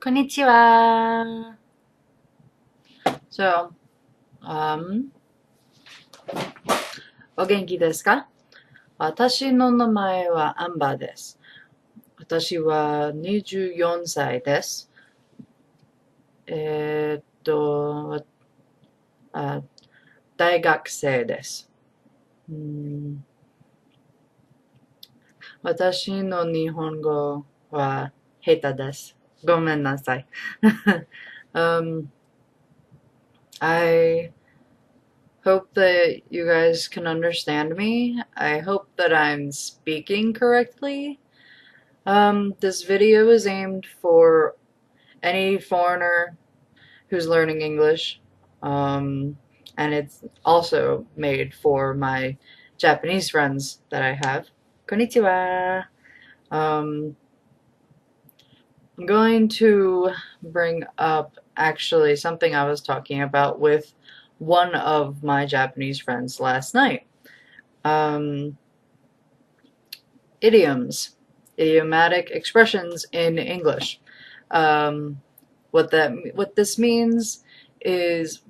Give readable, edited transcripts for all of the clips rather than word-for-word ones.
Konnichiwa. So, um, お元気ですか？私の名前はアンバーです。私は24歳です。えーっと、あ、大学生です。私の日本語は下手です。ごめんなさい。I hope that you guys can understand me. I hope that I'm speaking correctly. This video is aimed for any foreigner who's learning English. And it's also made for my Japanese friends that I have. Konnichiwa. Um, I'm going to bring up actually something I was talking about with one of my Japanese friends last night. Idioms, idiomatic expressions in English. What this means is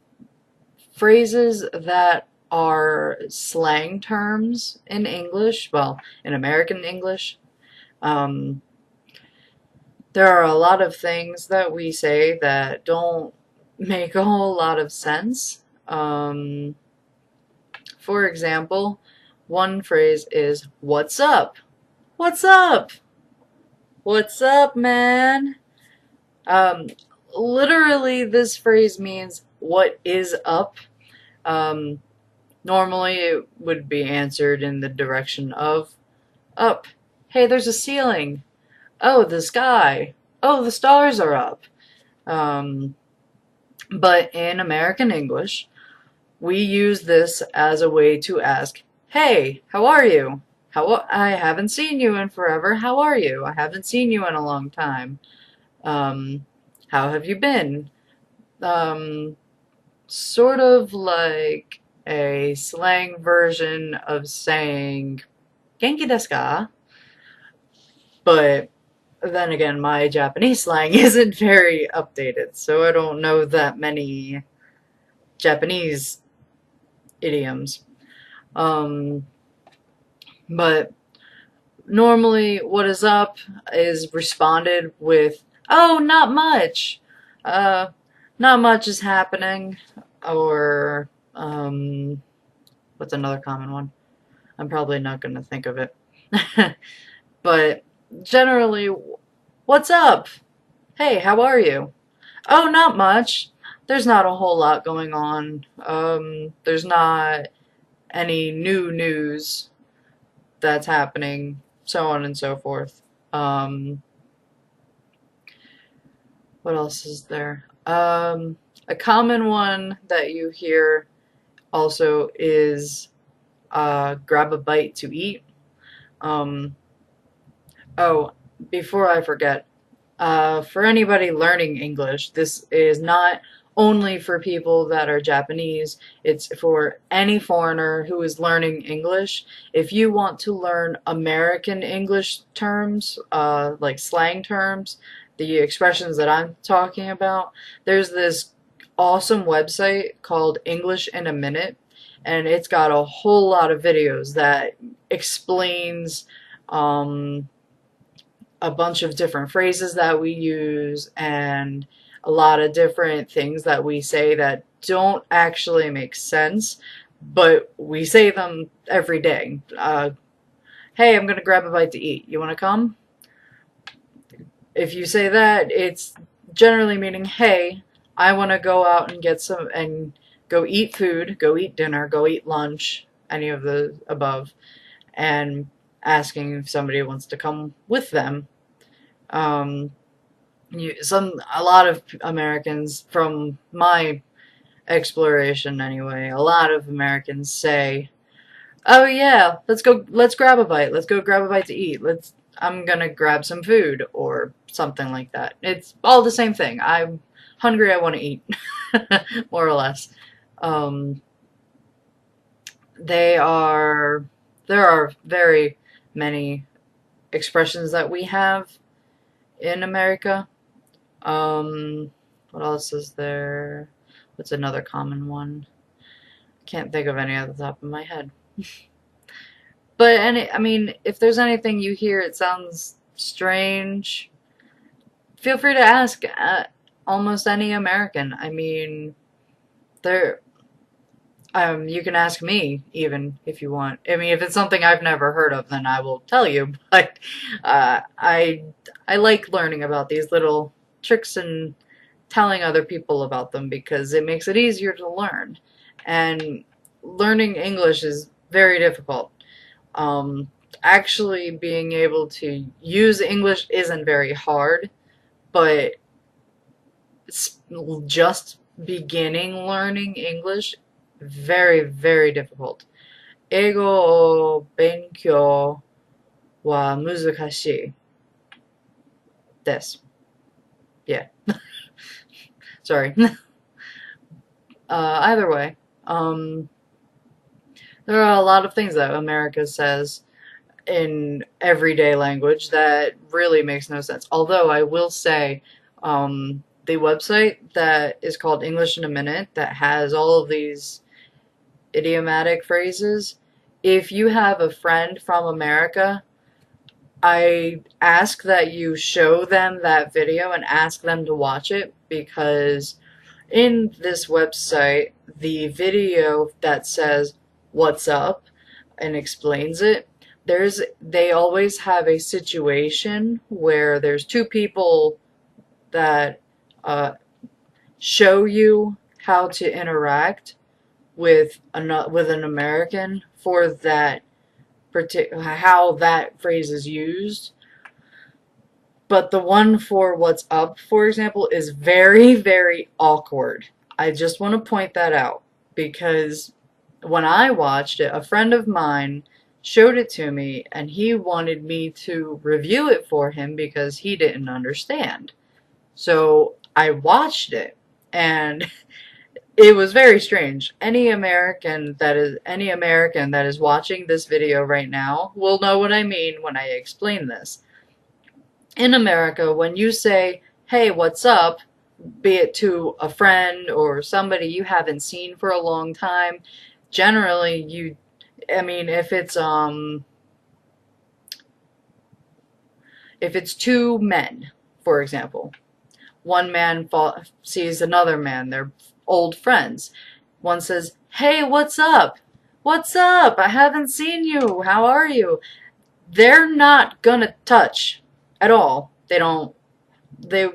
phrases that are slang terms in English, well, in American English. There are a lot of things that we say that don't make a whole lot of sense. For example, one phrase is, "What's up?" What's up? What's up, man? Um, Literally, this phrase means, what is up? Normally, it would be answered in the direction of up. Hey, there's a ceiling. Oh, the sky. Oh, the stars are up. But in American English, we use this as a way to ask, hey, how are you? I haven't seen you in forever. How are you? I haven't seen you in a long time. How have you been? Sort of like a slang version of saying genki desu ka? But then again, my Japanese slang isn't very updated, so I don't know that many Japanese idioms. But normally, what is up is responded with, oh, not much. Not much is happening. Or, what's another common one? I'm probably not going to think of it. But generally, what's up? Hey, how are you? Oh, not much. There's not a whole lot going on. There's not any new news that's happening, so on and so forth. What else is there? A common one that you hear also is grab a bite to eat. Oh, before I forget, for anybody learning English, this is not only for people that are Japanese, it's for any foreigner who is learning English. If you want to learn American English terms, like slang terms, the expressions that I'm talking about, there's this awesome website called English in a Minute, and it's got a whole lot of videos that explains a bunch of different phrases that we use and a lot of different things that we say that don't actually make sense, but we say them every day. Hey, I'm gonna grab a bite to eat. You wanna come? If you say that, it's generally meaning, hey, I wanna go out and get some and go eat food, go eat dinner, go eat lunch, any of the above, and asking if somebody wants to come with them. A lot of Americans, from my exploration anyway, a lot of Americans say, "Oh yeah, let's grab a bite. Let's go grab a bite to eat. I'm gonna grab some food," or something like that. It's all the same thing. I'm hungry, I want to eat, more or less. Um, there are very many expressions that we have in America. What else is there? What's another common one? Can't think of any off the top of my head. But I mean, if there's anything you hear it sounds strange, feel free to ask almost any American. I mean, there. You can ask me even if you want. I mean, if it's something I've never heard of, then I will tell you. But I like learning about these little tricks and telling other people about them because it makes it easier to learn. And learning English is very difficult. Um, Actually, being able to use English isn't very hard, but just beginning learning English, very, very difficult. 英語を勉強は難しいです。Yeah. Sorry. Either way, there are a lot of things that America says in everyday language that really makes no sense. Although I will say, the website that is called English in a Minute that has all of these idiomatic phrases, if you have a friend from America, I ask that you show them that video and ask them to watch it because in this website, the video that says what's up and explains it, they always have a situation where there's two people that show you how to interact with an American for that how that phrase is used. But the one for what's up, for example, is very, very awkward. I just want to point that out because when I watched it, a friend of mine showed it to me and he wanted me to review it for him because he didn't understand. So I watched it and it was very strange. Any American that is watching this video right now will know what I mean when I explain this. In America, when you say, "Hey, what's up?" be it to a friend or somebody you haven't seen for a long time, generally I mean, if it's two men, for example, one man sees another man, they're old friends. One says, "Hey, what's up? What's up? I haven't seen you. How are you?" They're not gonna touch at all. They don't.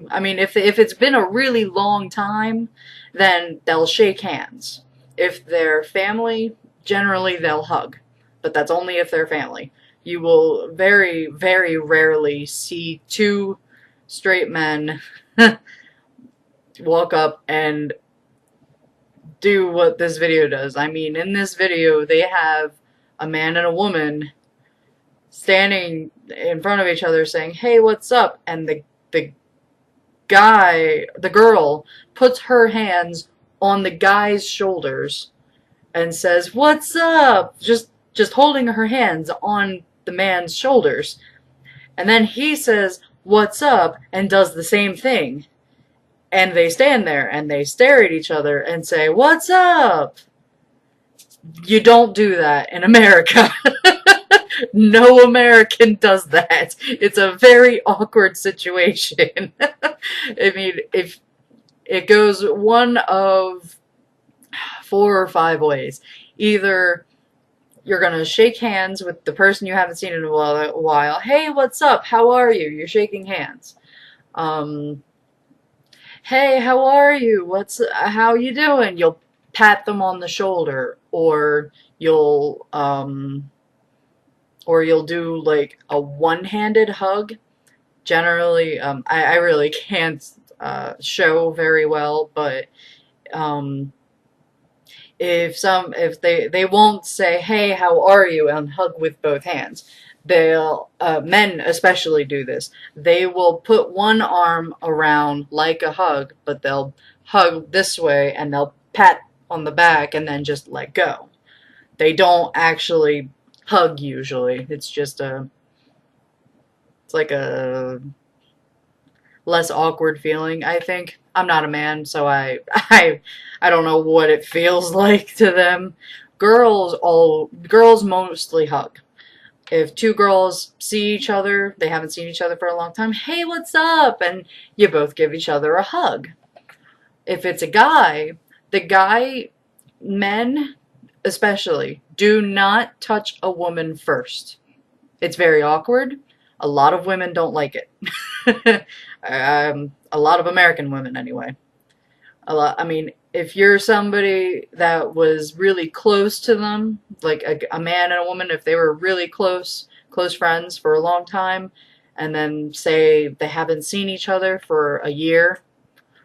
I mean, if it's been a really long time, then they'll shake hands. If they're family, generally they'll hug, but that's only if they're family. You will very, very rarely see two straight men walk up and do what this video does. I mean, in this video, they have a man and a woman standing in front of each other saying, "Hey, what's up?" And the girl puts her hands on the guy's shoulders and says, "What's up?" Just holding her hands on the man's shoulders. And then he says, "What's up?" and does the same thing. And they stand there and they stare at each other and say, "What's up?" You don't do that in America. No American does that. It's a very awkward situation. I mean, if it goes one of 4 or 5 ways. Either you're going to shake hands with the person you haven't seen in a while. "Hey, what's up? How are you?" You're shaking hands. "Hey, how are you? How you doing?" You'll pat them on the shoulder, or you'll do like a one-handed hug. Generally, I really can't show very well, but if they won't say, "Hey, how are you?" and hug with both hands. They'll men especially do this. They will put one arm around like a hug, but they'll hug this way and they'll pat on the back and then just let go. They don't actually hug usually. It's just it's like a less awkward feeling, I think. I'm not a man, so I don't know what it feels like to them. Girls mostly hug. If two girls see each other, they haven't seen each other for a long time, hey, what's up? And you both give each other a hug. If it's a guy, men especially, do not touch a woman first. It's very awkward. A lot of women don't like it. A lot of American women, anyway. I mean, if you're somebody that was really close to them, like a man and a woman, if they were really close friends for a long time, and then say they haven't seen each other for a year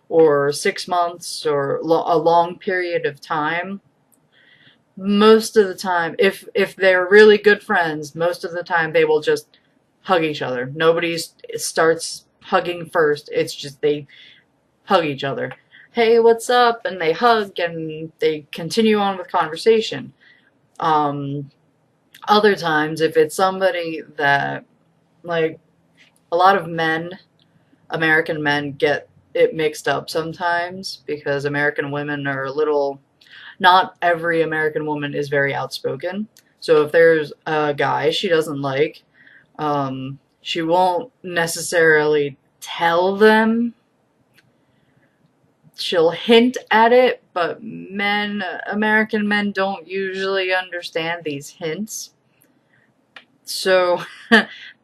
or 6 months or a long period of time, most of the time, if they're really good friends, most of the time they will just hug each other. Nobody starts hugging first. It's just they hug each other. Hey, what's up? And they hug and they continue on with conversation. Other times, if it's somebody that, like, a lot of men, American men, get it mixed up sometimes because American women are a little, not every American woman is very outspoken. So if there's a guy she doesn't like, she won't necessarily tell them. She'll hint at it, but American men don't usually understand these hints. So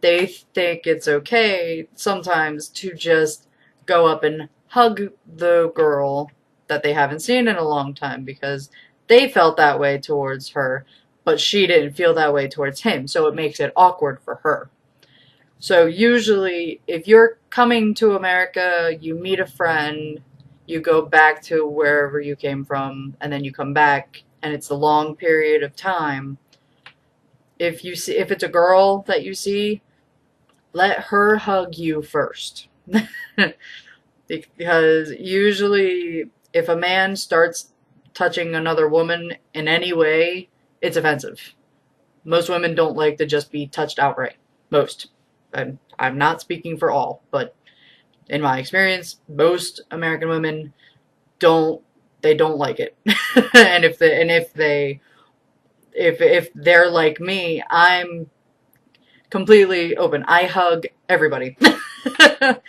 they think it's okay sometimes to just go up and hug the girl that they haven't seen in a long time because they felt that way towards her, but she didn't feel that way towards him, so it makes it awkward for her. So usually, if you're coming to America, you meet a friend, you go back to wherever you came from, and then you come back, and it's a long period of time. If it's a girl that you see, let her hug you first. Because usually, if a man starts touching another woman in any way, it's offensive. Most women don't like to just be touched outright. Most. I'm not speaking for all, but in my experience, most American women don't like it. And if they're like me, I'm completely open. I hug everybody. The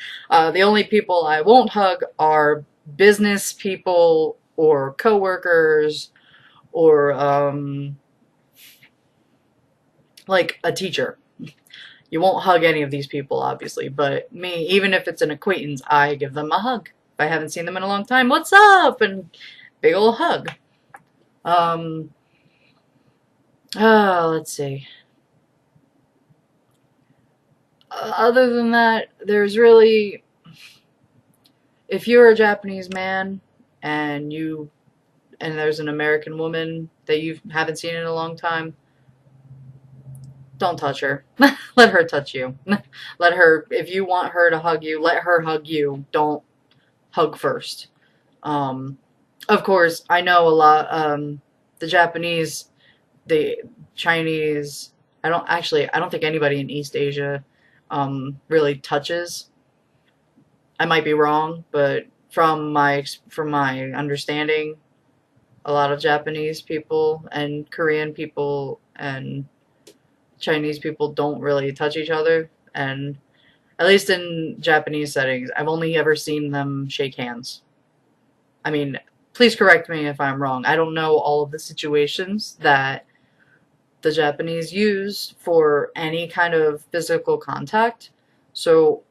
only people I won't hug are business people or coworkers or like a teacher. You won't hug any of these people, obviously, but me, even if it's an acquaintance, I give them a hug. If I haven't seen them in a long time, what's up? And big ol' hug. Let's see. Other than that, there's really, if you're a Japanese man and there's an American woman that you haven't seen in a long time, don't touch her. Let her touch you. Let her, if you want her to hug you, let her hug you. Don't hug first. Of course, I know a lot, the Japanese, the Chinese, I don't think anybody in East Asia, really touches. I might be wrong, but from my understanding, a lot of Japanese people and Korean people and Chinese people don't really touch each other, and at least in Japanese settings, I've only ever seen them shake hands. I mean, please correct me if I'm wrong. I don't know all of the situations that the Japanese use for any kind of physical contact, so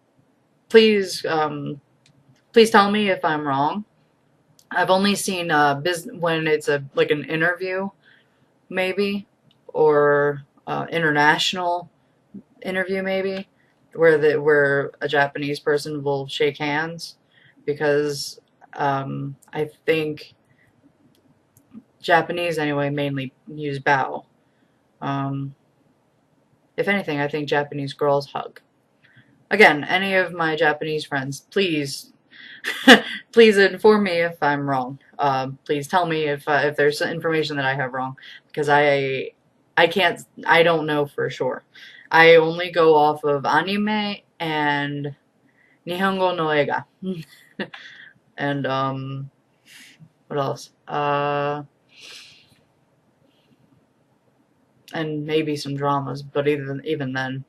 please, please tell me if I'm wrong. I've only seen when it's like an interview, maybe, or international interview, maybe, where a Japanese person will shake hands, because I think Japanese anyway mainly use bow. If anything, I think Japanese girls hug. Again, any of my Japanese friends, please, please inform me if I'm wrong. Please tell me if there's information that I have wrong, because I don't know for sure. I only go off of anime and 日本語の映画. And, what else? And maybe some dramas, but even then,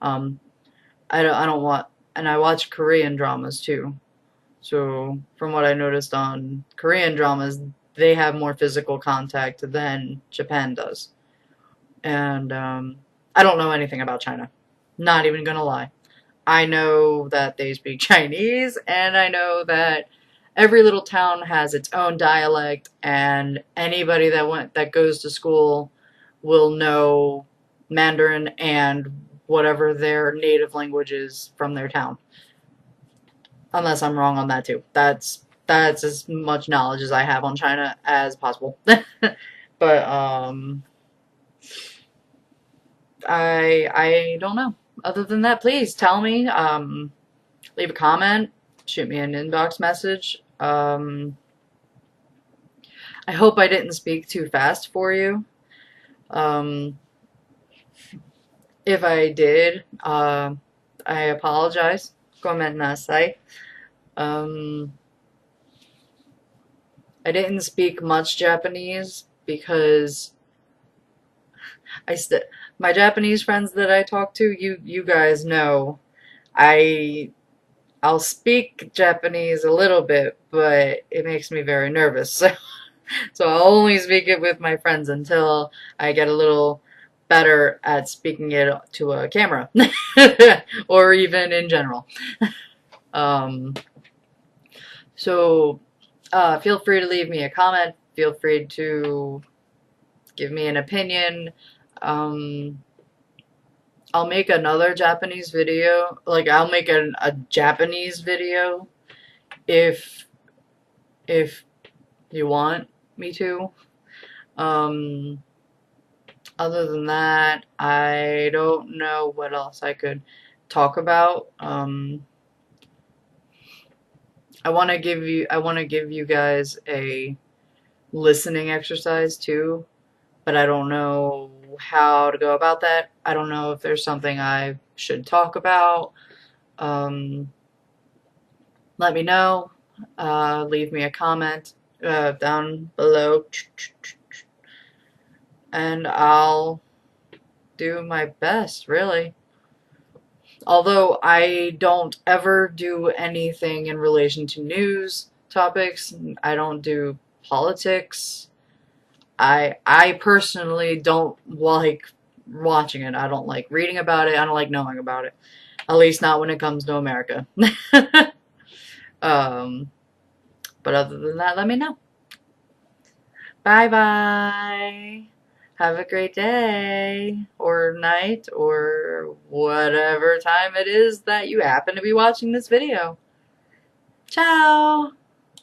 I don't want, and I watch Korean dramas too. So from what I noticed on Korean dramas, they have more physical contact than Japan does. And I don't know anything about China. Not even gonna lie. I know that they speak Chinese, and I know that every little town has its own dialect, and anybody that goes to school will know Mandarin and whatever their native language is from their town. Unless I'm wrong on that too. That's as much knowledge as I have on China as possible. But I don't know. Other than that, please tell me. Leave a comment. Shoot me an inbox message. I hope I didn't speak too fast for you. If I did, I apologize. ごめんなさい. I didn't speak much Japanese because my Japanese friends that I talk to, you guys know, I'll speak Japanese a little bit, but it makes me very nervous. So I'll only speak it with my friends until I get a little better at speaking it to a camera, or even in general. So feel free to leave me a comment. Feel free to give me an opinion. I'll make another Japanese video. Like, I'll make a Japanese video if you want me to. Other than that, I don't know what else I could talk about. I want to give you guys a listening exercise too, but I don't know how to go about that. I don't know if there's something I should talk about. Let me know. Leave me a comment down below, and I'll do my best, really. Although I don't ever do anything in relation to news topics. I don't do politics. I personally don't like watching it. I don't like reading about it. I don't like knowing about it. At least not when it comes to America. But other than that, let me know. Bye bye. Have a great day, or night, or whatever time it is that you happen to be watching this video. Ciao!